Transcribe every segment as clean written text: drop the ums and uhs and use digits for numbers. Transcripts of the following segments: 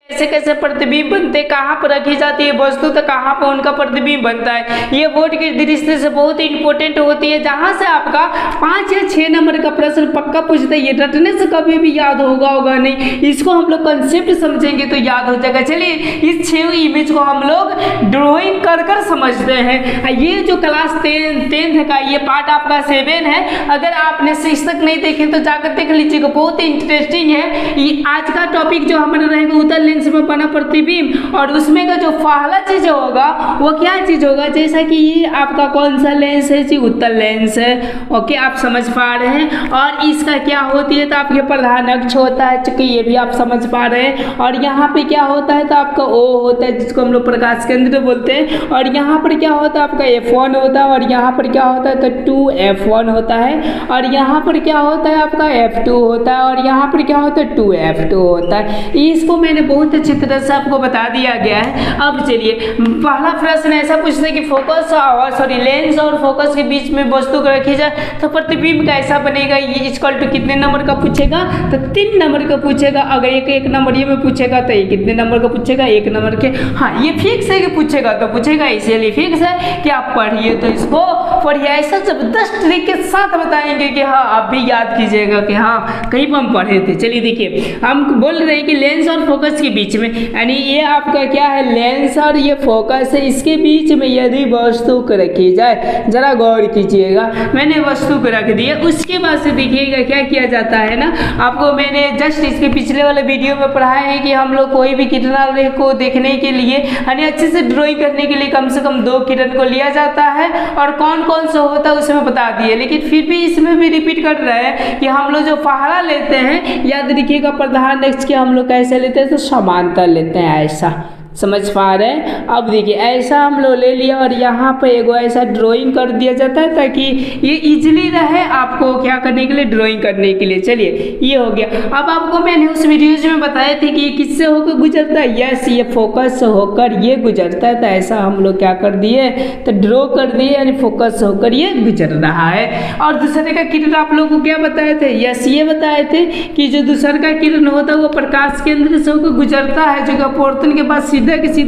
कैसे कैसे प्रतिबिंब बनते, कहाँ पर रखी जाती है वस्तु तो कहाँ पर उनका प्रतिबिंब बनता है। ये बोर्ड की दृष्टि से बहुत ही इंपॉर्टेंट होती है, जहाँ से आपका 5 या 6 नंबर का प्रश्न पक्का पूछता है। ये रटने से कभी भी याद होगा नहीं, इसको हम लोग कंसेप्ट समझेंगे तो याद हो जाएगा। चलिए इस 6 इमेज को हम लोग ड्राइंग कर कर समझते हैं। ये जो क्लास 10th का ये पार्ट आपका 7 है, अगर आपने 6 तक नहीं देखे तो जाकर देख लीजिएगा, बहुत ही इंटरेस्टिंग है। ये आज का टॉपिक जो हमारा रहेगा उत्तल लेंस में बना प्रतिबिंब, और उसमें का जो पहला चीज होगा वो क्या चीज होगा, जैसा कि ये आपका कौन सा लेंस है जी, उत्तल लेंस है। ओके, आप समझ पा रहे हैं। और इसका क्या होती है तो आपके प्रधान अक्ष होता है, चूंकि ये भी आप समझ पा रहे हैं। और यहाँ पे क्या होता है तो आपका O होता है, जिसको हम लोग प्रकाश केंद्र बोलते हैं। और यहाँ पर क्या होता है आपका F1 होता है, और यहाँ पर क्या होता है तो 2F1 होता है। और यहाँ पर क्या होता है आपका F2 होता है, और यहाँ पर क्या होता है 2F2 होता है। इसको मैंने बहुत अच्छी तरह से आपको बता दिया गया है। अब चलिए पहला प्रश्न ऐसा पूछते हैं कि फोकस और लेंस और फोकस के बीच में वस्तु को रखी जाए तो प्रतिबिंब कैसा बनेगा। ये इक्वल टू कितने नंबर का पूछेगा तो 3 नंबर का पूछेगा। अगर एक नंबर ये में पूछेगा तो ये कितने नंबर का पूछेगा, 1 नंबर के। हाँ, ये फिक्स है कि पूछेगा तो पूछेगा, इसलिए फिक्स है कि आप पढ़िए तो इसको पढ़िए। ऐसा जबरदस्त तरीके के साथ बताएंगे कि हाँ आप भी याद कीजिएगा कि हाँ कहीं पर हम पढ़े थे। चलिए देखिए, हम बोल रहे हैं कि लेंस और फोकस के बीच में, यानी ये आपका क्या है लेंस और ये फोकस है, इसके बीच में यदि वस्तु को रखी जाए, जरा गौर कीजिएगा, मैंने वस्तु को रख दिया। उसके बाद से देखिएगा क्या किया जाता है ना, आपको मैंने जस्ट इसके पिछले वाले वीडियो में पढ़ाया है कि हम लोग कोई भी किरण को देखने के लिए यानी अच्छे से ड्राइंग करने के लिए कम से कम 2 किरण को लिया जाता है, और कौन कौन सा होता है उसमें बता दिए। लेकिन फिर भी इसमें भी रिपीट कर रहे हैं कि हम लोग जो पहला लेते हैं, याद रखिएगा प्रधान अक्ष के हम लोग कैसे लेते हैं तो समांतर लेते हैं, ऐसा समझ पा रहे हैं। अब देखिए ऐसा हम लोग ले लिया और यहाँ पे एगो ऐसा ड्राइंग कर दिया जाता है ताकि ये इजीली रहे आपको क्या करने के लिए, ड्राइंग करने के लिए। चलिए ये हो गया। अब आपको मैंने उस वीडियोज में बताया थे कि ये किससे होकर गुजरता है, यस ये फोकस से होकर ये गुजरता है। तो ऐसा हम लोग क्या कर दिए तो ड्रॉ कर दिए, यानी फोकस होकर ये गुजर रहा है। और दूसरे का किरण आप लोग को क्या बताए थे, यस ये बताए थे कि जो दूसरा का किरण होता है वो प्रकाश केंद्र से होकर गुजरता है, जो अपवर्तन के बाद सीधा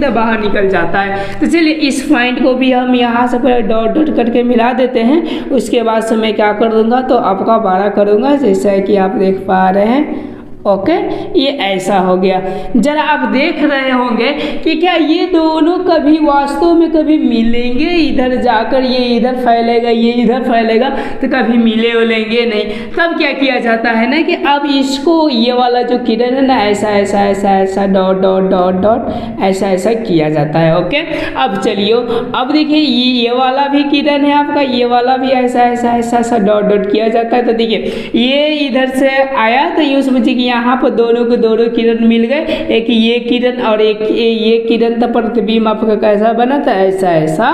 बाहर निकल जाता है। तो चलिए इस पॉइंट को भी हम यहाँ से पहले डॉट डॉट करके मिला देते हैं। उसके बाद से मैं क्या कर दूंगा तो आपका 12 करूँगा, जैसा कि आप देख पा रहे हैं। ओके, ये ऐसा हो गया। जरा आप देख रहे होंगे कि क्या ये दोनों कभी वास्तव में कभी मिलेंगे, इधर जाकर ये इधर फैलेगा ये इधर फैलेगा, तो कभी मिले उलेंगे नहीं। तब क्या किया जाता है ना कि अब इसको ये वाला जो किरण है ना ऐसा ऐसा ऐसा ऐसा डॉट डॉट डॉट डॉट ऐसा ऐसा किया जाता है। ओके, अब चलिए अब देखिए ये वाला भी किरण है आपका, ये वाला भी ऐसा ऐसा ऐसा ऐसा डॉट डॉट किया जाता है। तो देखिए ये इधर से आया तो यूँ समझिए कि यहाँ पर दोनों को दोनों किरण मिल गए, एक ये किरण और एक ये किरण। तो प्रतिबिंब आपका कैसा बना था, ऐसा ऐसा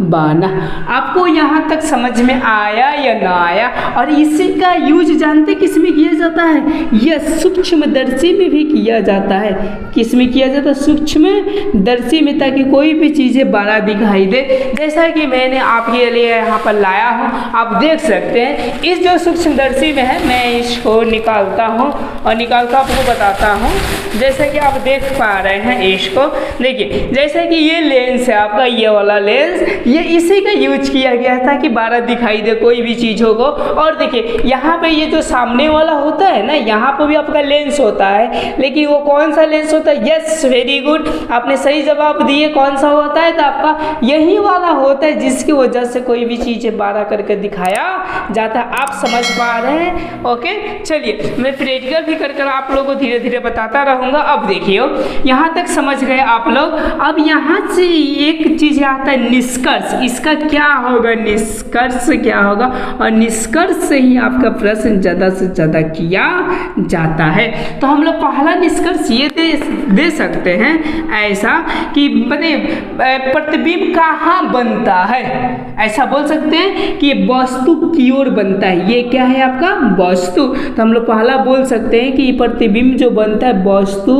बना। आपको यहाँ तक समझ में आया या ना आया। और इसी का यूज जानते किस में किया जाता है, यह सूक्ष्मदर्शी में भी किया जाता है। किस में किया जाता है, सूक्ष्मदर्शी में, ताकि कोई भी चीज़ें बड़ा दिखाई दे। जैसा कि मैंने आपके लिए यहाँ पर लाया हूँ, आप देख सकते हैं। इस जो सूक्ष्मदर्शी में है मैं इसको निकालता हूँ और निकालकर आपको बताता हूँ। जैसे कि आप देख पा रहे हैं इसको, देखिए जैसे कि ये लेंस है आपका, ये वाला लेंस, ये इसी का यूज किया गया था कि 12 दिखाई दे कोई भी चीज़ों को। और देखिए यहाँ पे ये जो सामने वाला होता है ना, यहाँ पे भी आपका लेंस होता है, लेकिन वो कौन सा लेंस होता है, यस वेरी गुड, आपने सही जवाब दिए। कौन सा होता है तो आपका यही वाला होता है, जिसकी वजह से कोई भी चीज़ 12 करके दिखाया जाता है। आप समझ पा रहे हैं। ओके, चलिए मैं प्रैक्टिकल भी कर आप लोगों को धीरे धीरे बताता रहूँगा। अब देखिए यहाँ तक समझ गए आप लोग। अब यहाँ से एक चीज़ आता है निष्कर्ष। इसका क्या होगा, निष्कर्ष क्या होगा, और निष्कर्ष से ही आपका प्रश्न ज़्यादा से ज़्यादा किया जाता है। तो हम लोग पहला निष्कर्ष ये दे सकते हैं ऐसा कि प्रतिबिंब कहाँ बनता है, ऐसा बोल सकते हैं कि वस्तु की ओर बनता है। ये क्या है आपका वस्तु। तो हम लोग पहला बोल सकते हैं कि प्रतिबिंब जो बनता है वस्तु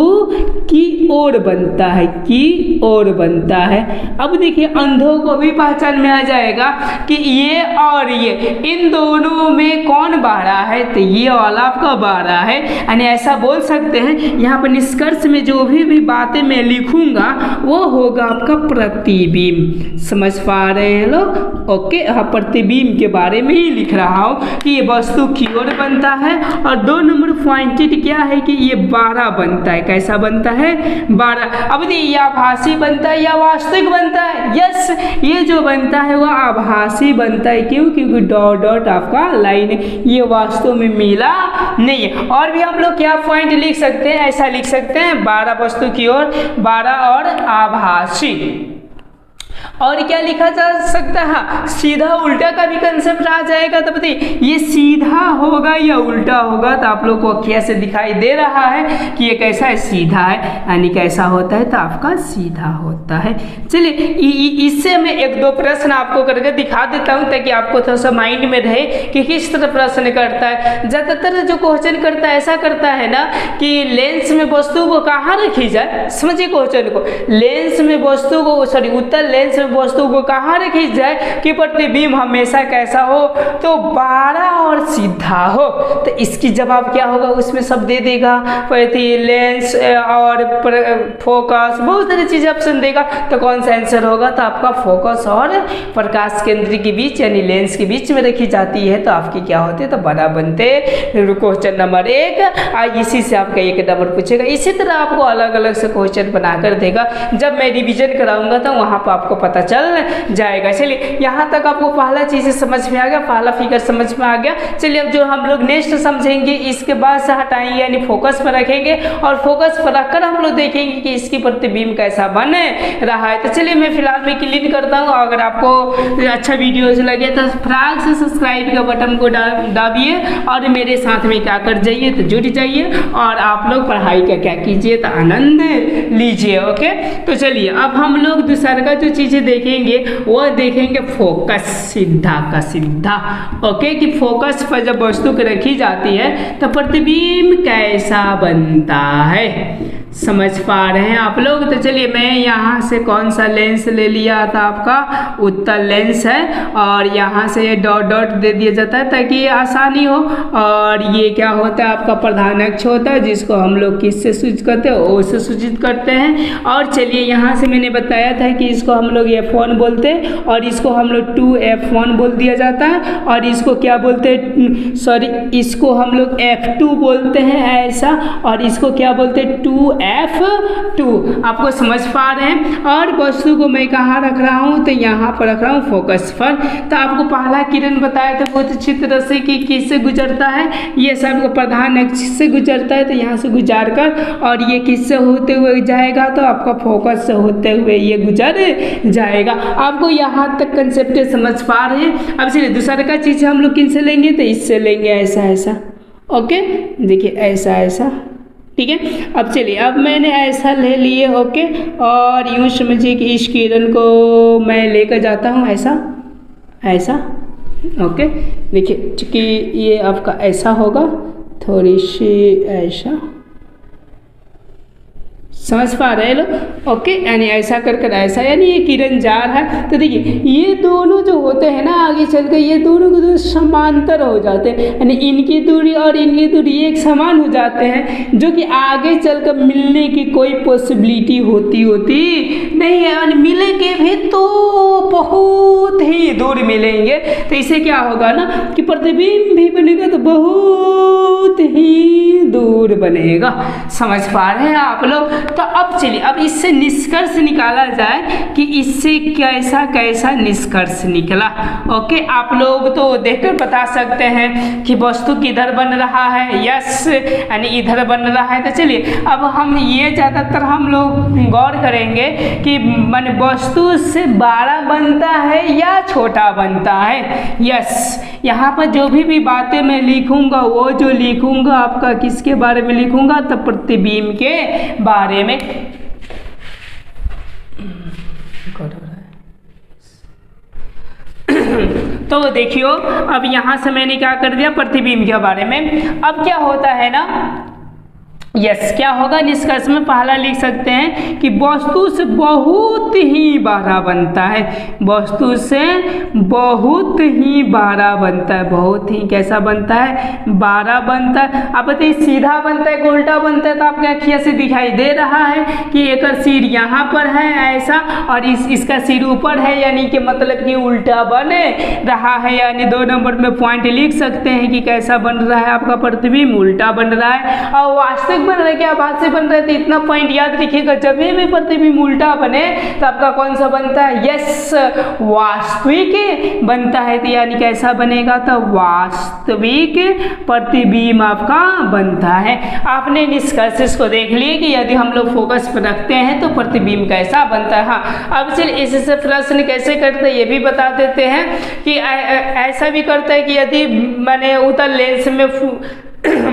की ओर बनता है, की ओर बनता है। अब देखिए अंधों को भी भी पहचान में आ जाएगा कि ये और ये इन दोनों में कौन बह रहा है, तो ये वाला आपका बह रहा है। यानी ऐसा बोल सकते हैं यहाँ पर निष्कर्ष में जो भी बातें मैं लिखूंगा वो होगा आपका प्रतिबिंब। समझ पा रहे हैं लोग? ओके, हाँ, प्रतिबिंब के बारे में ही लिख रहा हूँ कि ये वस्तु की ओर बनता है। और 2 नंबर पॉइंटेड क्या है कि ये 12 बनता है। कैसा बनता है? 12। अब ये आभासी बनता है या वास्तविक बनता है? यस, ये जो बनता है वो आभासी बनता है। क्यों? क्योंकि डॉट डॉट आपका लाइन है, ये वास्तव में मिला नहीं है। और भी हम लोग क्या पॉइंट लिख सकते हैं? ऐसा लिख सकते हैं 12 वस्तु की ओर, 12 और आभासी। और क्या लिखा जा सकता है? सीधा उल्टा का भी कंसेप्ट आ जाएगा। तो बताइए ये सीधा होगा या उल्टा होगा? तो आप लोग को कैसे दिखाई दे रहा है कि ये कैसा है? सीधा है। यानी कैसा होता है? तो आपका सीधा होता है। चलिए इससे मैं 1-2 प्रश्न आपको करके दिखा देता हूँ ताकि आपको थोड़ा सा माइंड में रहे कि किस तरह प्रश्न करता है। ज़्यादातर जो क्वेश्चन करता है ऐसा करता है ना कि लेंस में वस्तु को कहाँ रखी जाए। समझिए क्वेश्चन को, लेंस में वस्तु को, सॉरी, उत्तल लेंस वस्तु को कहाँ रखी जाए कि प्रतिबिंब हमेशा कैसा हो? तो 12 और सीधा हो। तो इसकी जवाब क्या होगा? उसमें सब दे देगा, लेंस और फोकस, बहुत सारी चीजें ऑप्शन देगा। तो कौन सा आंसर होगा? तो आपका फोकस और प्रकाश केंद्र के बीच यानी लेंस के बीच में रखी जाती है। तो आपकी क्या होते? तो 12 बनते। क्वेश्चन नंबर 1 इसी से आपका 1 नंबर पूछेगा। इसी तरह आपको अलग अलग से क्वेश्चन बनाकर देगा। जब मैं रिवीजन कराऊंगा तो वहां पर आपको पता चल जाएगा। चलिए यहाँ तक आपको पहला चीज़ समझ में आ गया, पहला फिगर समझ में आ गया। चलिए अब जो हम लोग नेक्स्ट समझेंगे इसके बाद से हटाएंगे यानी फोकस पर रखेंगे और फोकस पर रखकर हम लोग देखेंगे कि इसकी प्रतिबिंब कैसा बन रहा है। तो चलिए मैं फिलहाल में क्लिक करता हूँ। अगर आपको अच्छा वीडियो लगे तो फटाक से सब्सक्राइब का बटन को दाबिए और मेरे साथ में क्या कर जाइए तो जुड़ जाइए और आप लोग पढ़ाई का क्या कीजिए तो आनंद लीजिए। ओके, तो चलिए अब हम लोग दूसरा का जो चीज़ें देखेंगे वो देखेंगे फोकस, सीधा का सीधा। ओके, कि फोकस पर जब वस्तु रखी जाती है तो प्रतिबिंब कैसा बनता है। समझ पा रहे हैं आप लोग? तो चलिए मैं यहाँ से कौन सा लेंस ले लिया था? आपका उत्तल लेंस है और यहाँ से ये डॉट डॉट दे दिया जाता है ताकि ये आसानी हो। और ये क्या होता है? आपका प्रधान अक्ष होता है जिसको हम लोग किससे सूचित करते हैं? ओ से सूचित करते हैं। और चलिए यहाँ से मैंने बताया था कि इसको हम लोग F1 बोलते हैं और इसको हम लोग 2F1 बोल दिया जाता है और इसको क्या बोलते हैं? सॉरी, इसको हम लोग F2 बोलते हैं ऐसा, और इसको क्या बोलते हैं? 2F2। आपको समझ पा रहे हैं? और वस्तु को मैं कहाँ रख रहा हूँ? तो यहाँ पर रख रहा हूँ फोकस पर। तो आपको पहला किरण बताया था बहुत अच्छी तरह से कि किससे गुजरता है। ये सब प्रधान अक्ष से गुजरता है तो यहाँ से गुजार कर, और ये किससे होते हुए जाएगा? तो आपका फोकस से होते हुए ये गुजर जाएगा। आपको यहाँ तक कंसेप्ट समझ पा रहे हैं? अब चलिए दूसरा का चीज़ हम लोग किनसे लेंगे? तो इससे लेंगे, ऐसा ऐसा। ओके, देखिए ऐसा ऐसा, ठीक है। अब चलिए अब मैंने ऐसा ले लिए। ओके, और यूँ समझिए कि इस किरण को मैं लेकर जाता हूँ ऐसा ऐसा। ओके, देखिए चूँकि ये आपका ऐसा होगा, थोड़ी सी ऐसा, समझ पा रहे हैं लोग? ओके, यानी ऐसा कर कर ऐसा, यानी ये किरण जा रहा है। तो देखिए ये दोनों जो होते हैं ना आगे चल कर ये दोनों के दोनों समांतर हो जाते हैं, यानी इनकी दूरी और इनकी दूरी एक समान हो जाते हैं, जो कि आगे चलकर मिलने की कोई पॉसिबिलिटी होती नहीं है। यानी मिलेंगे भी तो बहुत ही दूर मिलेंगे। तो इससे क्या होगा ना कि प्रतिबिंब भी बनेगा तो बहुत ही दूर बनेगा। समझ पा रहे हैं आप लोग? तो अब चलिए अब इससे निष्कर्ष निकाला जाए कि इससे कैसा कैसा निष्कर्ष निकला। ओके, आप लोग तो देखकर बता सकते हैं कि वस्तु किधर बन रहा है। यस, यानी इधर बन रहा है। तो चलिए अब हम ये ज़्यादातर हम लोग गौर करेंगे कि मन वस्तु से बड़ा बनता है या छोटा बनता है। यस, यहाँ पर जो भी बातें मैं लिखूंगा वो जो लिखूंगा आपका किसके बारे में लिखूंगा? तो प्रतिबिंब के बारे में। तो देखियो अब यहाँ से मैंने क्या कर दिया? प्रतिबिंब के बारे में। अब क्या होता है ना यस क्या होगा, निष्कर्ष में पहला लिख सकते हैं कि वस्तु से बहुत ही बड़ा बनता है, वस्तु से बहुत ही बड़ा बनता है, बहुत ही कैसा बनता है, बड़ा बनता है। आप बताइए सीधा बनता है कि उल्टा बनता है, तो आपके अखिया से दिखाई दे रहा है कि एक सिर यहाँ पर है ऐसा और इसका सिर ऊपर है, यानी कि मतलब कि उल्टा बन रहा है, यानी 2 नंबर में पॉइंट लिख सकते हैं कि कैसा बन रहा है आपका प्रतिबिंब, उल्टा बन रहा है। और वास्तविक बन रहा है क्या, बात से बन रहा है, तो इतना पॉइंट याद रखिएगा, जब भी प्रतिबिंब उल्टा बने तो आपका कौन सा बनता है, यस वास्तविक बनता है, तो यानी कैसा बनेगा, तो वास्तविक प्रतिबिंब आपका बनता है। आपने निष्कर्ष को देख लिए कि यदि हम लोग फोकस पर रखते हैं तो प्रतिबिंब कैसा बनता है। हाँ अब चलिए इससे प्रश्न कैसे करते हैं ये भी बता देते हैं कि ऐसा भी करता है कि यदि मैंने उत्तल लेंस में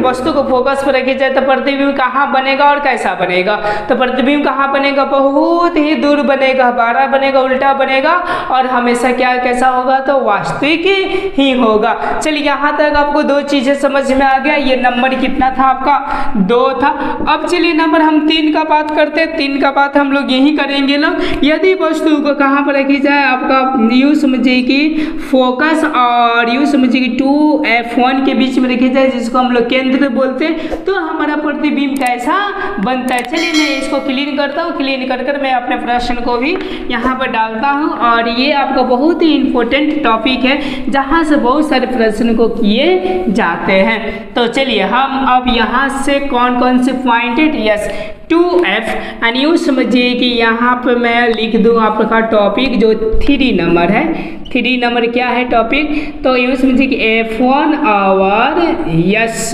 वस्तु को फोकस पर रखी जाए तो प्रतिबिंब कहाँ बनेगा और कैसा बनेगा, तो प्रतिबिंब कहाँ बनेगा, बहुत ही दूर बनेगा, बड़ा बनेगा, उल्टा बनेगा और हमेशा क्या कैसा होगा, तो वास्तविक ही होगा। चलिए यहाँ तक आपको 2 चीज़ें समझ में आ गया। ये नंबर कितना था आपका, 2 था। अब चलिए नंबर हम 3 का बात करते हैं। 3 का बात हम लोग यही करेंगे लोग, यदि वस्तु को कहाँ पर रखी जाए, आपका यूँ समझिए कि फोकस और यूँ समझिए कि 2F1 के बीच में रखी जाए, जिसको हम केंद्र बोलते हैं, तो हमारा प्रतिबिंब कैसा बनता है। चलिए मैं इसको क्लीन करता हूँ, क्लीन कर मैं अपने प्रश्न को भी यहाँ पर डालता हूँ। और ये आपका बहुत ही इम्पोर्टेंट टॉपिक है जहाँ से बहुत सारे प्रश्न को किए जाते हैं। तो चलिए हम अब यहाँ से कौन कौन से पॉइंटेड, यस 2F एंड यूँ समझिए कि यहाँ पर मैं लिख दूँ आपका टॉपिक जो 3 नंबर है। 3 नंबर क्या है टॉपिक, तो यूँ समझिए कि F1 और यस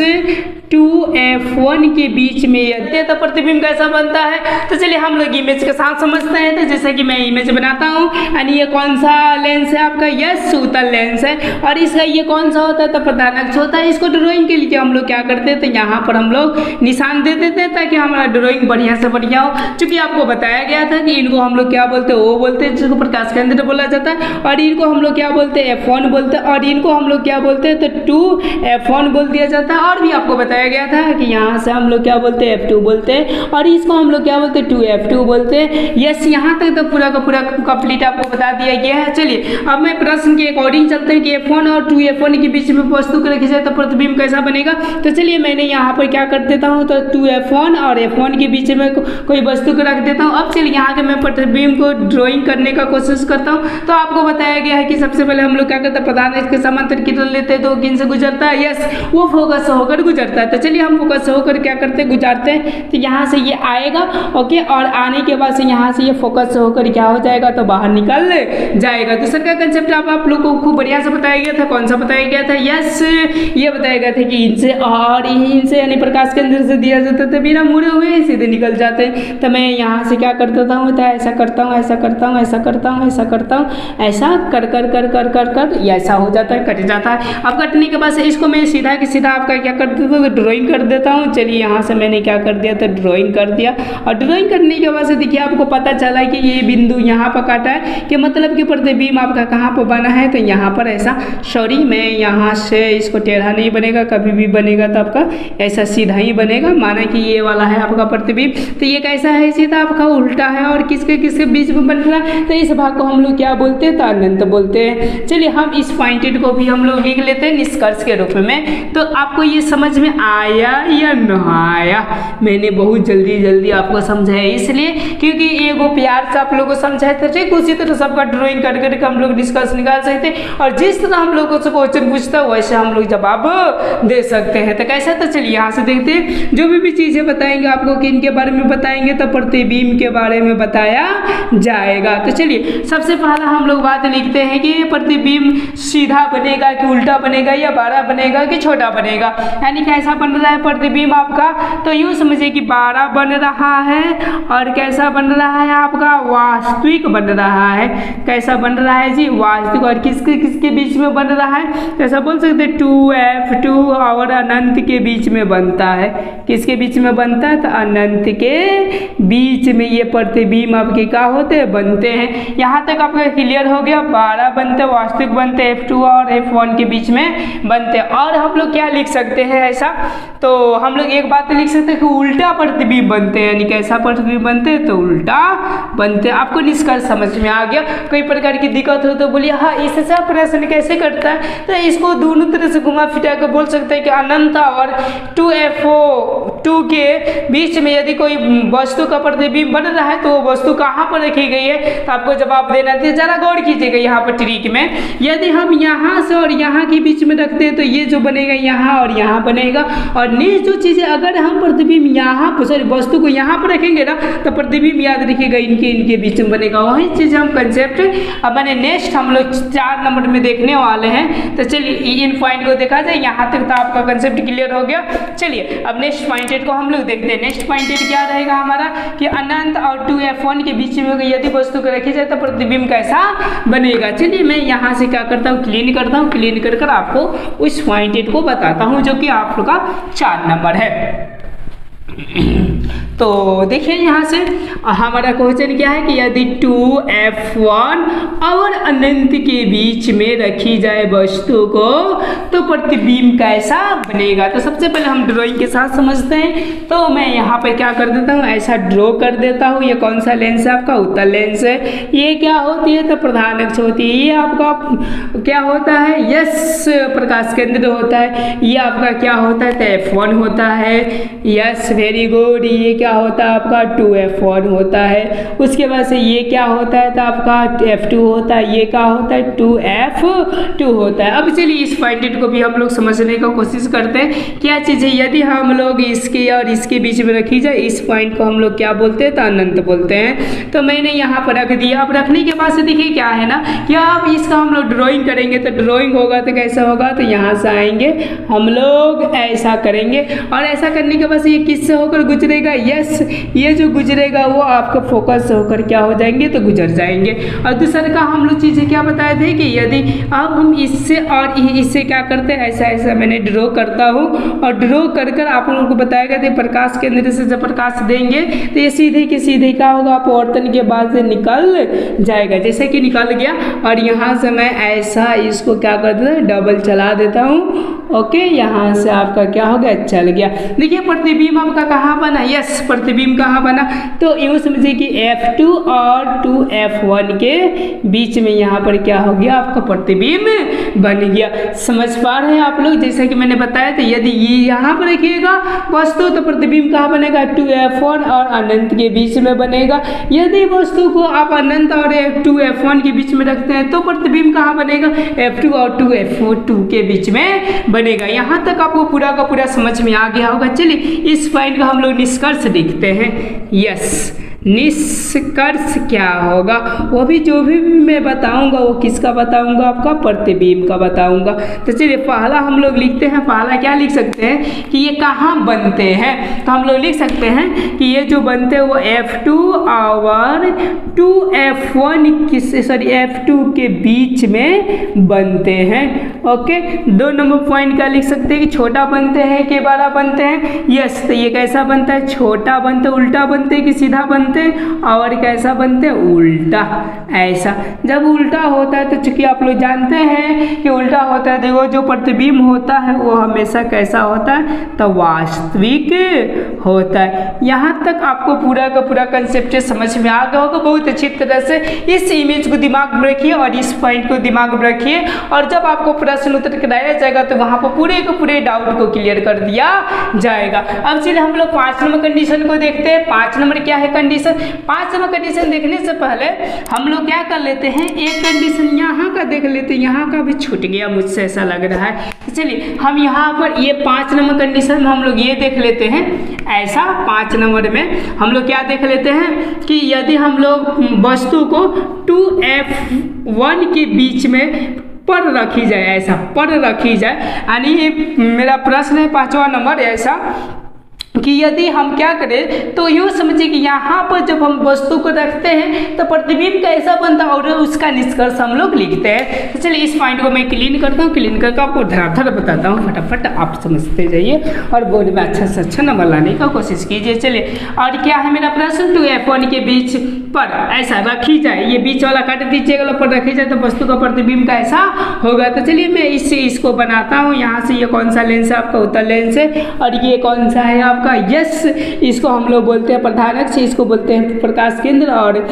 2F1 के बीच में यदि तो प्रतिबिंब कैसा बनता है। तो चलिए हम लोग इमेज के साथ समझते हैं। तो जैसे कि मैं इमेज बनाता हूँ यानी ये कौन सा लेंस है आपका, यस उत्तल लेंस है और इसका ये कौन सा होता है, तो प्रधान अक्ष होता है। इसको ड्राइंग के लिए हम लोग क्या करते हैं, तो यहाँ पर हम लोग निशान दे देते हैं ताकि हमारा ड्राइंग बढ़िया से बढ़िया हो। चूंकि आपको बताया गया था कि इनको हम लोग क्या बोलते हैं, वो बोलते हैं जिसको प्रकाश केंद्र बोला जाता है, और इनको हम लोग क्या बोलते हैं, F1 बोलते हैं, और इनको हम लोग क्या बोलते हैं, तो 2F1 बोल दिया जाता है। और भी आपको बताया गया था कि यहाँ से हम लोग क्या बोलते हैं, F2 बोलते हैं, और इसको हम लोग क्या बोलते हैं, 2F2 बोलते हैं। यस यहाँ तक तो पूरा का पूरा कंप्लीट आपको बता दिया गया है। चलिए अब मैं प्रश्न के अकॉर्डिंग चलते हैं कि F1 और 2F1 के बीच में वस्तु को रखी जाए तो प्रतिबिंब कैसा बनेगा। तो चलिए मैंने यहाँ पर क्या कर देता हूँ, तो 2F1 और F1 के बीच में कोई वस्तु को रख देता हूँ। अब चलिए यहाँ के मैं प्रतिबिंब को ड्राइंग करने का कोशिश करता हूँ। तो आपको बताया गया है कि सबसे पहले हम लोग क्या करते हैं, प्रधान अक्ष के समांतर किरण लेते हैं, तो किन से गुजरता है, यस वो फोकस होकर गुजरता है। तो चलिए हम फोकस होकर क्या करते हैं, गुजारते हैं। तो यहाँ से ये आएगा ओके, और आने के बाद से यहाँ से ये फोकस होकर क्या हो जाएगा, तो बाहर निकल जाएगा। दूसरा का कंसेप्ट आप लोग को खूब बढ़िया से बताया गया था। कौन सा बताया गया था, यस ये बताया गया था कि इनसे और इनसे यानी प्रकाश केंद्र से दिया जाता था, बिना मुड़े हुए सीधे निकल जाते हैं। तो मैं यहाँ से क्या कर देता हूँ, तो ऐसा करता हूँ, ऐसा करता हूँ, ऐसा करता हूँ, ऐसा करता हूँ, ऐसा कर कर कर कर कर कर ये ऐसा हो जाता है, कट जाता है। अब कटने के बाद से इसको मैं सीधा कि सीधा आपका क्या कर देता हूँ, ड्राइंग कर देता हूँ। चलिए यहाँ से मैंने क्या कर दिया, तो ड्राइंग कर दिया, और ड्राइंग करने के बाद से देखिए आपको पता चला कि ये बिंदु यहाँ पर काटा है, कि मतलब कि प्रतिबिंब आपका कहाँ पर बना है, तो यहाँ पर ऐसा, सॉरी मैं यहाँ से इसको टेढ़ा नहीं बनेगा, कभी भी बनेगा तो आपका ऐसा सीधा ही बनेगा। माना कि ये वाला है आपका प्रतिबिंब, तो ये कैसा है, सीधा आपका उल्टा है और किसके किसके बीच में बन रहा है, तो इस भाग को हम लोग क्या बोलते हैं, तो अनंत बोलते हैं। चलिए हम इस पॉइंटेड को भी हम लोग लिख लेते हैं निष्कर्ष के रूप में। तो आपको ये समझ में आया या न आया, मैंने बहुत जल्दी आपको समझाया इसलिए क्योंकि एगो प्यार से आप लोगों को समझाया था, ठीक उसी तरह सबका ड्राइंग कर करके हम लोग निष्कर्ष निकाल सकते हैं, और जिस तरह हम लोगों से क्वेश्चन पूछता है वैसे हम लोग जवाब दे सकते हैं। तो कैसा, तो चलिए यहाँ से देखते हैं, जो भी चीज़ें बताएंगे आपको किन के बारे में बताएंगे, तो प्रतिबिंब के बारे में बताया जाएगा। तो चलिए सबसे पहला हम लोग बात लिखते हैं कि प्रतिबिंब सीधा बनेगा कि उल्टा बनेगा, या बड़ा बनेगा कि छोटा बनेगा, यानी कैसा बन रहा है प्रतिबिंब आपका, तो यूँ समझिए कि बड़ा बन रहा है, और कैसा बन रहा है आपका, वास्तविक बन रहा है। कैसा बन रहा है जी, वास्तविक, और किसके किसके बीच में बन रहा है, ऐसा बोल सकते हैं 2F2 और अनंत के बीच में बनता है। किसके बीच में बनता है, तो अनंत के बीच बीच में ये प्रतिबिंब आपके क्या होते हैं, बनते हैं। यहाँ तक आपका क्लियर हो गया। 12 बनते वास्तविक बनते F2 और F1 के बीच में बनते। और हम लोग क्या लिख सकते हैं ऐसा, तो हम लोग एक बात लिख सकते हैं कि उल्टा प्रतिबिंब बनते हैं, यानी कैसा प्रतिबिंब बनते हैं, तो उल्टा बनते हैं। आपको निष्कर्ष समझ में आ गया। कोई प्रकार की दिक्कत हो तो बोलिए हाँ इससे प्रश्न कैसे करता है, तो इसको दोनों तरह से घुमा फिरा कर बोल सकते हैं कि अनंत और 2FO2 के बीच में यदि कोई वस्तु का प्रतिबिंब बन रहा है तो वो वस्तु कहाँ पर रखी गई है, तो आपको जवाब देना चाहिए। जरा गौर कीजिएगा यहाँ पर ट्रिक में, यदि हम यहाँ से और यहाँ के बीच में रखते हैं तो ये जो बनेगा यहाँ और यहाँ बनेगा, और नेक्स्ट जो चीज़ है अगर हम प्रतिबिंब यहाँ सॉरी वस्तु को यहाँ पर रखेंगे ना तो प्रतिबिंब याद रखिएगा इनके बीच में बनेगा। वही चीज़ हम कंसेप्ट अब मैंने नेक्स्ट हम लोग 4 नंबर में देखने वाले हैं। तो चलिए इन पॉइंट को देखा जाए। यहाँ तक तो आपका कंसेप्ट क्लियर हो गया। चलिए अब नेक्स्ट पॉइंट 8 को हम लोग देखते हैं। नेक्स्ट पॉइंट 8 क्या रहेगा हमारा कि अनंत और 2F1 के बीच में यदि वस्तु को रखी जाए तो प्रतिबिंब कैसा बनेगा। चलिए मैं यहाँ से क्या करता हूँ, क्लीन करता हूँ। क्लीन कर आपको उस पॉइंट 8 को बताता हूँ जो कि आप लोग का 4 नंबर है। तो देखिए यहाँ से हमारा क्वेश्चन क्या है कि यदि 2F1 और अनंत के बीच में रखी जाए वस्तु को तो प्रतिबिंब कैसा बनेगा। तो सबसे पहले हम ड्राइंग के साथ समझते हैं। तो मैं यहाँ पे क्या कर देता हूँ, ऐसा ड्रॉ कर देता हूँ। ये कौन सा लेंस है, आपका उत्तल लेंस है। ये क्या होती है, तो प्रधान अक्ष होती है। ये आपका क्या होता है, यस प्रकाश केंद्र होता है। ये आपका क्या होता है, तो F1 होता है। Yes very good. ये क्या होता है आपका 2F1 होता है। उसके बाद से ये क्या होता है, तो आपका F2 होता है। ये क्या होता है, 2F2 होता है। अब चलिए इस पॉइंट को भी हम लोग समझने का कोशिश करते हैं। क्या चीज़ है, यदि हम लोग इसके और इसके बीच में रखी जाए, इस पॉइंट को हम लोग क्या बोलते हैं, तो अनंत बोलते हैं। तो मैंने यहाँ पर रख दिया। अब रखने के बाद से देखिए क्या है ना, क्या अब इसका हम लोग ड्राइंग करेंगे तो ड्राइंग होगा तो कैसा होगा, तो यहाँ से आएंगे हम लोग ऐसा करेंगे, और ऐसा करने के बाद ये किससे होकर गुजरेगा, यस ये जो गुजरेगा वो आपका फोकस होकर क्या हो जाएंगे, तो गुजर जाएंगे। और दूसरा का हम लोग चीज़ें क्या बताए थे कि यदि अब हम इससे और इससे क्या करते हैं, ऐसा ऐसा मैंने ड्रॉ करता हूँ, और ड्रॉ कर कर आप लोगों को बताया गया था प्रकाश केंद्र से जब प्रकाश देंगे तो ये सीधे के सीधे क्या होगा, अपवर्तन के बाद से निकल जाएगा। जैसे कि निकल गया, और यहाँ से मैं ऐसा इसको क्या कर देता हूँ, डबल चला देता हूँ। ओके, यहाँ से आपका क्या हो गया, चल गया। देखिए प्रतिबिंब आपका कहाँ बना, यस प्रतिबिंब कहाँ बना, तो यूँ समझिए कि F2 और 2F1 के बीच में यहाँ पर क्या हो गया, आपका प्रतिबिंब बन गया। समझ पा रहे हैं आप लोग। जैसे कि मैंने बताया था यदि ये यहाँ पर रखिएगा वस्तु तो प्रतिबिंब कहाँ बनेगा, 2F1 और अनंत के बीच में बनेगा। यदि वस्तु को आप अनंत और 2F1 के बीच में रखते हैं तो प्रतिबिंब कहाँ बनेगा, F2 और 2F2 के बीच में बनेगा। यहाँ तक आपको पूरा का पूरा समझ में आ गया होगा। चलिए इस पॉइंट का हम लोग निष्कर्ष देखते हैं। यस निष्कर्ष क्या होगा, वो भी जो भी मैं बताऊंगा वो किसका बताऊंगा, आपका प्रतिबिंब का बताऊंगा। तो चलिए पहला हम लोग लिखते हैं। पहला क्या लिख सकते हैं कि ये कहाँ बनते हैं, तो हम लोग लिख सकते हैं कि ये जो बनते हैं वो F2 और 2F1 F2 के बीच में बनते हैं। ओके, 2 नंबर पॉइंट क्या लिख सकते हैं कि छोटा बनते हैं कि बड़ा बनते हैं। यस, तो ये कैसा बनता है, छोटा बनते, उल्टा बनते कि सीधा बनते, और कैसा बनते, उल्टा। ऐसा जब उल्टा होता है तो चूंकि आप लोग जानते हैं कि उल्टा होता है, देखो जो प्रतिबिंब होता है वो हमेशा कैसा होता है, तो वास्तविक होता है। यहाँ तक आपको पूरा का पूरा कंसेप्ट समझ में आ गया होगा बहुत अच्छी तरह से। इस इमेज को दिमाग में रखिए और इस पॉइंट को दिमाग में रखिए, और जब आपको प्रश्न उत्तर कराया जाएगा तो वहाँ पर पूरे के पूरे डाउट को क्लियर कर दिया जाएगा। अब चलिए हम लोग 5 नंबर कंडीशन को देखते हैं। 5 नंबर क्या है कंडीशन। 5 नंबर कंडीशन देखने से पहले हम लोग क्या कर लेते हैं, एक कंडीशन यहाँ का देख लेते हैं। यहाँ का भी छूट गया मुझसे ऐसा लग रहा है। तो चलिए हम यहाँ पर ये 5 नंबर कंडीशन में हम लोग ये देख लेते हैं। ऐसा 5 नंबर में हम लोग क्या देख लेते हैं कि यदि हम लोग वस्तु को 2F1 के बीच में पर रखी जाए, ऐसा पर रखी जाए, यानी मेरा प्रश्न है 5वां नंबर। ऐसा कि यदि हम क्या करें तो यूँ समझिए कि यहाँ पर जब हम वस्तु को रखते हैं तो प्रतिबिंब कैसा बनता है और उसका निष्कर्ष हम लोग लिखते हैं। तो चलिए इस पॉइंट को मैं क्लीन करता हूँ, क्लीन करके आपको धराधर बताता हूँ, फटाफट आप समझते जाइए और बोर्ड में अच्छा से अच्छा नंबर लाने का कोशिश कीजिए। चलिए और क्या है मेरा प्रश्न, 2F1 के बीच पर ऐसा रखी जाए, ये बीच वाला काट दीजिएगा, पर रखी जाए तो वस्तु का प्रतिबिंब कैसा होगा। तो चलिए मैं इसको बनाता हूँ। यहाँ से ये कौन सा लेंस है आपका, उत्तल लेंस है, और ये कौन सा है आपका, यस, इसको हम लोग बोलते हैं प्रधान अक्ष, इसको बोलते हैं प्रकाश केंद्र, और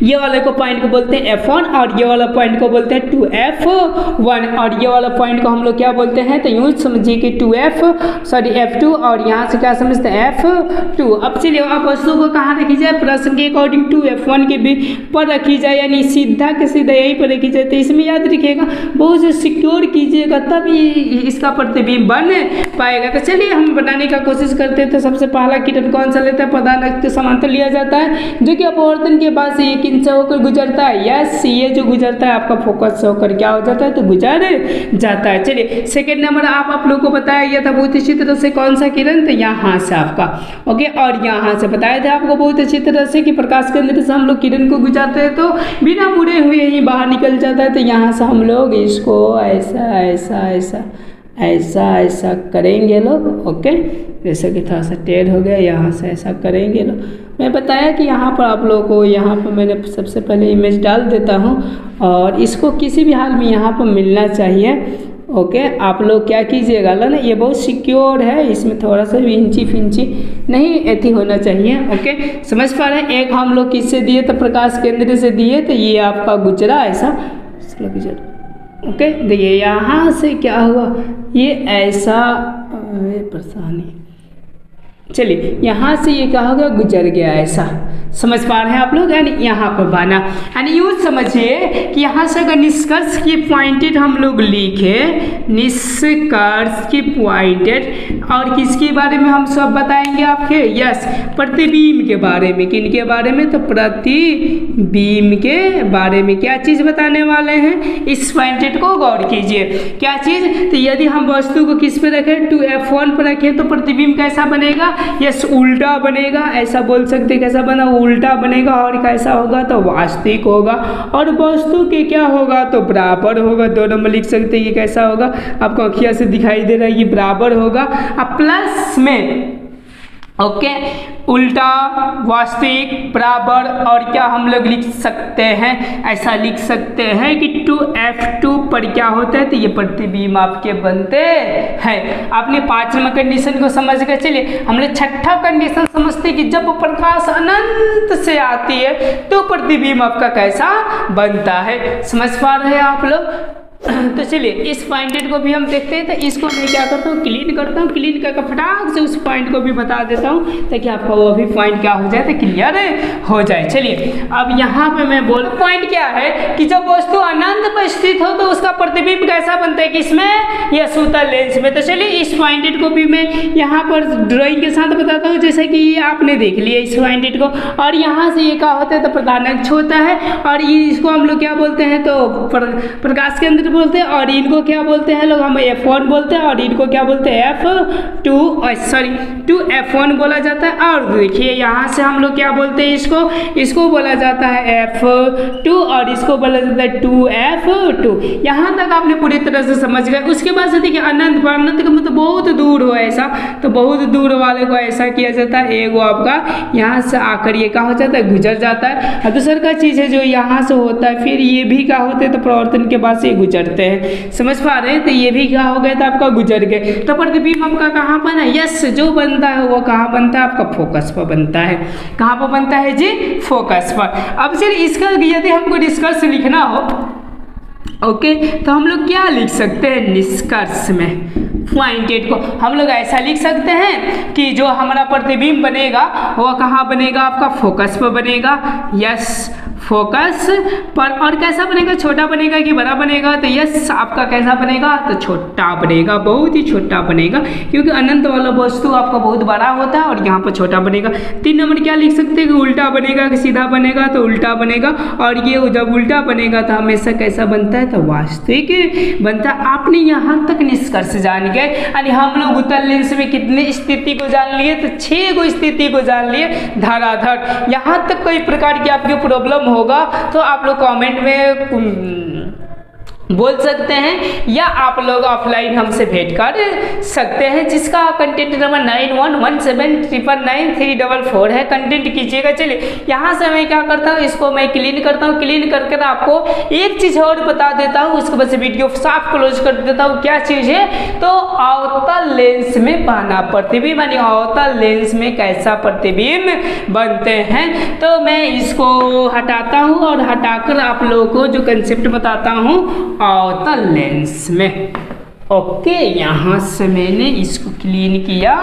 ये वाले को पॉइंट को बोलते हैं F1 और ये वाला पॉइंट को बोलते हैं 2F1 और ये वाला पॉइंट को हम लोग क्या बोलते हैं, तो यूँ समझिए कि F2 और यहाँ से क्या समझते हैं F2। अब चलिए आप वस्तु को कहाँ रखी जाए, प्रश्न के अकॉर्डिंग 2F1 के भी पर रखी जाए, यानी सीधा के सीधा यहीं पर रखी जाए। तो इसमें याद रखिएगा, बहुत से सिक्योर कीजिएगा तब इसका प्रतिबिंब बन पाएगा। तो चलिए हम बनाने का कोशिश करते हैं। तो सबसे पहला किरण कौन सा लेता है, प्रधान अक्ष के समांतर लिया जाता है, जो कि अपवर्तन के बाद से एक इंच से होकर गुजरता है। यस, ये जो गुजरता है आपका फोकस से होकर क्या हो जाता है, तो गुजर जाता है। चलिए सेकंड नंबर आप लोगों को बताया गया था बहुत अच्छी तरह से, कौन सा किरण, तो यहाँ से आपका ओके, और यहाँ से बताया था आपको बहुत अच्छी तरह से कि प्रकाश केंद्र से हम लोग किरण को गुजरते हैं तो बिना मुड़े हुए ही बाहर निकल जाता है। तो यहाँ से हम लोग इसको ऐसा ऐसा ऐसा ऐसा ऐसा करेंगे लोग, ओके, जैसे कि थोड़ा सा टेढ़ हो गया, यहाँ से ऐसा करेंगे लोग। मैं बताया कि यहाँ पर आप लोगों को, यहाँ पर मैंने सबसे पहले इमेज डाल देता हूँ और इसको किसी भी हाल में यहाँ पर मिलना चाहिए, ओके। आप लोग क्या कीजिएगा ना, ये बहुत सिक्योर है, इसमें थोड़ा सा भी इंची फिंची नहीं ऐसी होना चाहिए, ओके, समझ पा रहे हैं। एक हम लोग किससे दिए, तो प्रकाश केंद्र से दिए, तो ये आपका गुजरा ऐसा गुजरा, ओके। देखिए यहाँ से क्या हुआ, ये ऐसा परेशानी, चलिए यहाँ से ये क्या हो गया, गुजर गया, ऐसा समझ पा रहे हैं आप लोग, यानी यहाँ पर बना, यानी यूँ समझिए कि यहाँ से अगर निष्कर्ष की पॉइंटेड हम लोग लिखे, निष्कर्ष की पॉइंटेड, और किसके बारे में हम सब बताएंगे आपके, यस, प्रतिबिंब के बारे में, किन के बारे में, तो प्रतिबिंब के बारे में क्या चीज़ बताने वाले हैं, इस पॉइंटेड को गौर कीजिए, क्या चीज़, तो यदि हम वस्तु को किस पे रखें, 2F1 पर रखें तो प्रतिबिंब कैसा बनेगा, यस, उल्टा बनेगा, ऐसा बोल सकते कैसा बना, उल्टा बनेगा, और कैसा होगा, तो वास्तविक होगा, और वस्तु के क्या होगा, तो बराबर होगा। दो नंबर लिख सकते हैं, ये कैसा होगा, आपको अखिया से दिखाई दे रहा है, ये बराबर होगा, अब प्लस में ओके, उल्टा, वास्तविक, बराबर, और क्या हम लोग लिख सकते हैं, ऐसा लिख सकते हैं कि 2F2 पर क्या होता है, तो ये प्रतिबिंब आपके बनते हैं। आपने 5 नंबर कंडीशन को समझ गए। चलिए हम लोग छठा कंडीशन समझते हैं कि जब प्रकाश अनंत से आती है तो प्रतिबिंब आपका कैसा बनता है, समझ पा रहे हैं आप लोग। तो चलिए इस पॉइंटेड को भी हम देखते हैं। तो इसको मैं क्या करता हूँ, क्लीन करता हूँ, क्लीन करके फटाक से उस पॉइंट को भी बता देता हूँ ताकि आपका वो भी पॉइंट क्या हो जाए, तो क्लियर हो जाए। चलिए अब यहाँ पे मैं बोल, पॉइंट क्या है कि जब वस्तु अनंत पर स्थित हो तो उसका प्रतिबिंब कैसा बनता है, किसमें, या उत्तल लेंस में। तो चलिए इस पॉइंटेड को भी मैं यहाँ पर ड्राइंग के साथ बताता हूँ, जैसे कि ये आपने देख लिया इस पॉइंटेड को, और यहाँ से ये क्या होता है, तो प्रधान अक्ष होता है, और ये इसको हम लोग क्या बोलते हैं, तो प्रकाश केंद्र बोलते हैं, और इनको क्या बोलते हैं लोग, हम F1 बोलते हैं, और इनको क्या बोलते हैं, F2 बोला जाता है। और देखिए यहाँ से हम लोग क्या बोलते हैं, इसको बोला जाता है F2, और इसको बोला जाता है 2F2। यहाँ तक आपने पूरी तरह से समझ गए। उसके बाद से देखिए अनंत का मतलब बहुत दूर हो, ऐसा तो बहुत दूर वाले को ऐसा किया जाता है, एगो आपका यहाँ से आकर ये क्या हो जाता है, गुजर जाता है। और दूसर का चीज़ है जो यहाँ से होता है, फिर ये भी क्या होते हैं, तो प्रवर्तन के बाद से गुजरते हैं, समझ पा रहे हैं। तो ये भी क्या हो गया था, आपका गुजर गए। तो प्रतिबिंब आपका कहाँ बना, यस, जो बनता है वो कहाँ बनता है, आपका फोकस पर बनता है। कहाँ पर बनता है जी, फोकस पर। अब फिर इसका यदि हमको निष्कर्ष लिखना हो, ओके, तो हम लोग क्या लिख सकते हैं, निष्कर्ष में पॉइंटेड को हम लोग ऐसा लिख सकते हैं कि जो हमारा प्रतिबिंब बनेगा वो कहाँ बनेगा, आपका फोकस पर बनेगा। यस, फोकस पर। और कैसा बनेगा, छोटा बनेगा कि बड़ा बनेगा, तो यस आपका कैसा बनेगा, तो छोटा बनेगा, बहुत ही छोटा बनेगा, क्योंकि अनंत वाला वस्तु आपका बहुत बड़ा होता है और यहाँ पर छोटा बनेगा। 3 नंबर क्या लिख सकते हैं कि उल्टा बनेगा कि सीधा बनेगा, तो उल्टा बनेगा। और ये जब उल्टा बनेगा तो हमेशा कैसा बनता है, तो वास्तविक बनता है। आपने यहाँ तक निष्कर्ष जान गए, यानी हम लोग उत्तल लेंस में कितने स्थिति को जान लिए, तो 6 गो स्थिति को जान लिए धराधर। यहाँ तक कोई प्रकार की आपकी प्रॉब्लम होगा तो आप लोग कमेंट में बोल सकते हैं, या आप लोग ऑफलाइन हमसे भेंट कर सकते हैं, जिसका कंटेंट नंबर 9117999344 है। कंटेंट कीजिएगा। चलिए यहाँ से मैं क्या करता हूँ, इसको मैं क्लीन करता हूँ। क्लीन करके आपको एक चीज़ और बता देता हूँ, उसके बाद वीडियो साफ क्लोज कर देता हूँ। क्या चीज़ है, तो अवतल लेंस में बना प्रतिबिंब, यानी अवतल लेंस में कैसा प्रतिबिंब बनते हैं। तो मैं इसको हटाता हूँ और हटाकर आप लोगों को जो कंसेप्ट बताता हूँ अवतल लेंस में। ओके, यहाँ से मैंने इसको क्लीन किया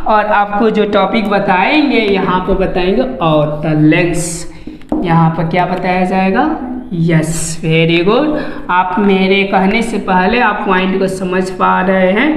और आपको जो टॉपिक बताएंगे यहाँ पर बताएंगे अवतल लेंस। यहाँ पर क्या बताया जाएगा, यस वेरी गुड। आप मेरे कहने से पहले आप पॉइंट को समझ पा रहे हैं।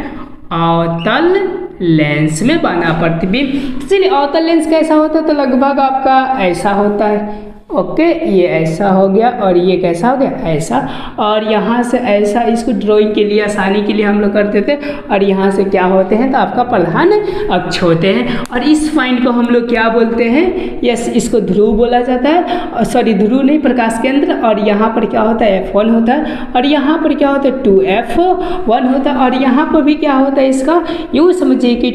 अवतल लेंस में बना प्रतिबिंब। चलिए अवतल लेंस कैसा होता है, तो लगभग आपका ऐसा होता है। ओके, ये ऐसा हो गया और ये कैसा हो गया, ऐसा। और यहाँ से ऐसा, इसको ड्राइंग के लिए आसानी के लिए हम लोग करते थे। और यहाँ से क्या होते हैं, तो आपका प्रधान अक्ष होते हैं। और इस पॉइंट को हम लोग क्या बोलते हैं, यस इसको ध्रुव बोला जाता है, सॉरी ध्रुव नहीं, प्रकाश केंद्र। और यहाँ पर क्या होता है, F1 होता है। और यहाँ पर क्या होता है, 2F1 होता है। और यहाँ पर भी क्या होता है, इसका यूँ समझिए कि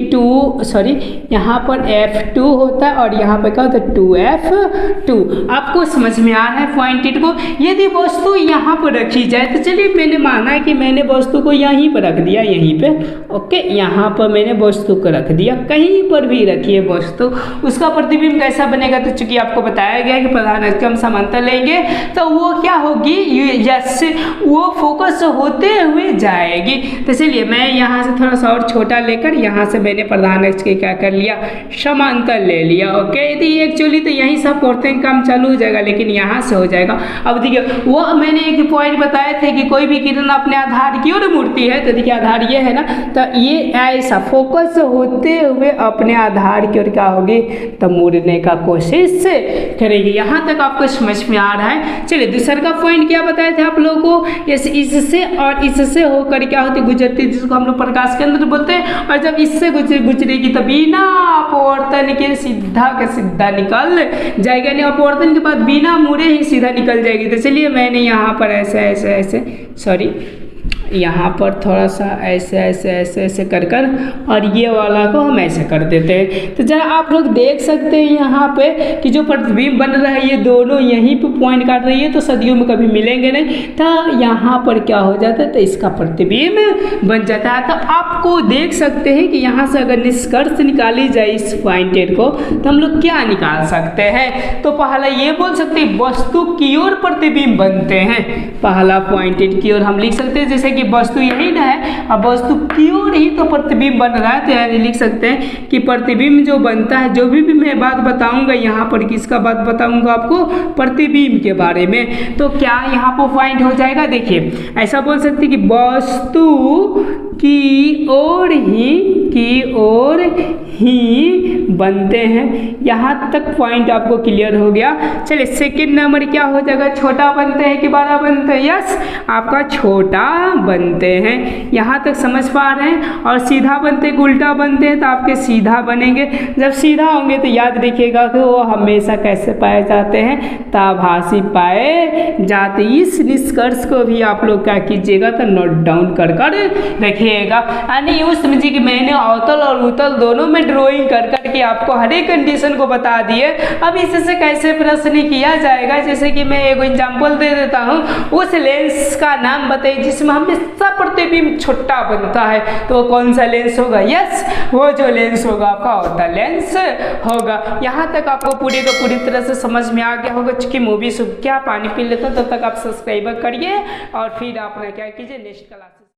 यहाँ पर F2 होता है और यहाँ पर क्या होता है, 2F2। आपको समझ में आ रहा है पॉइंटेड को। यदि वस्तु यहाँ पर रखी जाए, तो चलिए मैंने माना कि मैंने वस्तु को यहीं पर रख दिया, यहीं पे। ओके, यहाँ पर मैंने वस्तु को रख दिया, कहीं पर भी रखिए वस्तु, उसका प्रतिबिंब कैसा बनेगा, तो चूंकि आपको बताया गया कि प्रधान अक्ष हम समांतर लेंगे तो वो क्या होगी, यस वो फोकस होते हुए जाएगी। तो चलिए मैं यहाँ से थोड़ा सा और छोटा लेकर यहाँ से मैंने प्रधान अक्ष के क्या कर लिया, समांतर ले लिया। ओके, यदि एक्चुअली तो यहीं सब करते हैं, काम चालू हो जाएगा, लेकिन यहाँ से हो जाएगा। अब देखिए वो मैंने एक पॉइंट बताए थे कि कोई भी किरण अपने आधार की ओर मुड़ती है, तो देखिए आधार ये है ना, तो ये ऐसा फोकस होते हुए अपने आधार की ओर क्या होगी, तो मुड़ने का कोशिश करेगी। यहाँ तक आपको समझ में आ रहा है। चलिए दूसरा का पॉइंट क्या बताए थे आप लोगों को, इससे और इससे होकर क्या होती गुजरती, जिसको हम लोग प्रकाश केंद्र बोलते हैं। और जब इससे गुजरेगी तो बिना अपवर्तन के सीधा के सीधा निकल जाएगा, यानी अपवर्तन के बाद बिना मुड़े ही सीधा निकल जाएगी। तो चलिए मैंने यहाँ पर ऐसे सॉरी यहाँ पर थोड़ा सा ऐसे कर और ये वाला को हम ऐसे कर देते हैं। तो जरा आप लोग देख सकते हैं यहाँ पे कि जो प्रतिबिंब बन रहा है ये दोनों यहीं पे पॉइंट काट रही है, तो सदियों में कभी मिलेंगे नहीं। तो यहाँ पर क्या हो जाता है, तो इसका प्रतिबिंब बन जाता है। तो आपको देख सकते हैं कि यहाँ से अगर निष्कर्ष निकाली जाए इस पॉइंटेड को, तो हम लोग क्या निकाल सकते हैं, तो पहला ये बोल सकते हैं वस्तु की ओर प्रतिबिंब बनते हैं। पहला पॉइंटेड की ओर हम लिख सकते हैं, जैसे कि वस्तु यही ना है, अब वस्तु की ओर ही तो प्रतिबिंब बन रहा है, तो यानी लिख सकते हैं कि प्रतिबिंब जो बनता है, जो भी मैं बात बताऊंगा यहाँ पर किसका बात बताऊंगा आपको, प्रतिबिंब के बारे में, तो क्या यहाँ पर पॉइंट हो जाएगा। देखिए ऐसा बोल सकते हैं कि वस्तु की ओर ही बनते हैं। यहाँ तक पॉइंट आपको क्लियर हो गया। चलिए सेकंड नंबर क्या हो जाएगा, छोटा बनते हैं कि बड़ा बनते हैं, यस आपका छोटा बनते हैं। यहाँ तक समझ पा रहे हैं। और सीधा बनते हैं, उल्टा बनते हैं, तो आपके सीधा बनेंगे। जब सीधा होंगे तो याद रखिएगा कि वो हमेशा कैसे पाए जाते हैं, ताभासी पाए जाते। इस निष्कर्ष को भी आप लोग क्या कीजिएगा, तो नोट डाउन कर रखिएगा। यानी यूँ समझिए कि मैंने अवतल और उत्तल दोनों में ड्राइंग कर करके आपको हर एक कंडीशन को बता दिए। अब इससे कैसे प्रश्न किया जाएगा, जैसे कि मैं एक एग्जांपल दे देता हूँ, उस लेंस का नाम बताइए जिसमें हमेशा प्रतिबिंब छोटा बनता है, तो वो कौन सा लेंस होगा, यस वो जो लेंस होगा आपका अवतल लेंस होगा। यहाँ तक आपको पूरी को पूरी तरह से समझ में आ गया होगा। चूंकि मूवी सुबह क्या पानी पी लेता, तब तक आप सब्सक्राइब करिए और फिर आप क्या कीजिए नेक्स्ट क्लास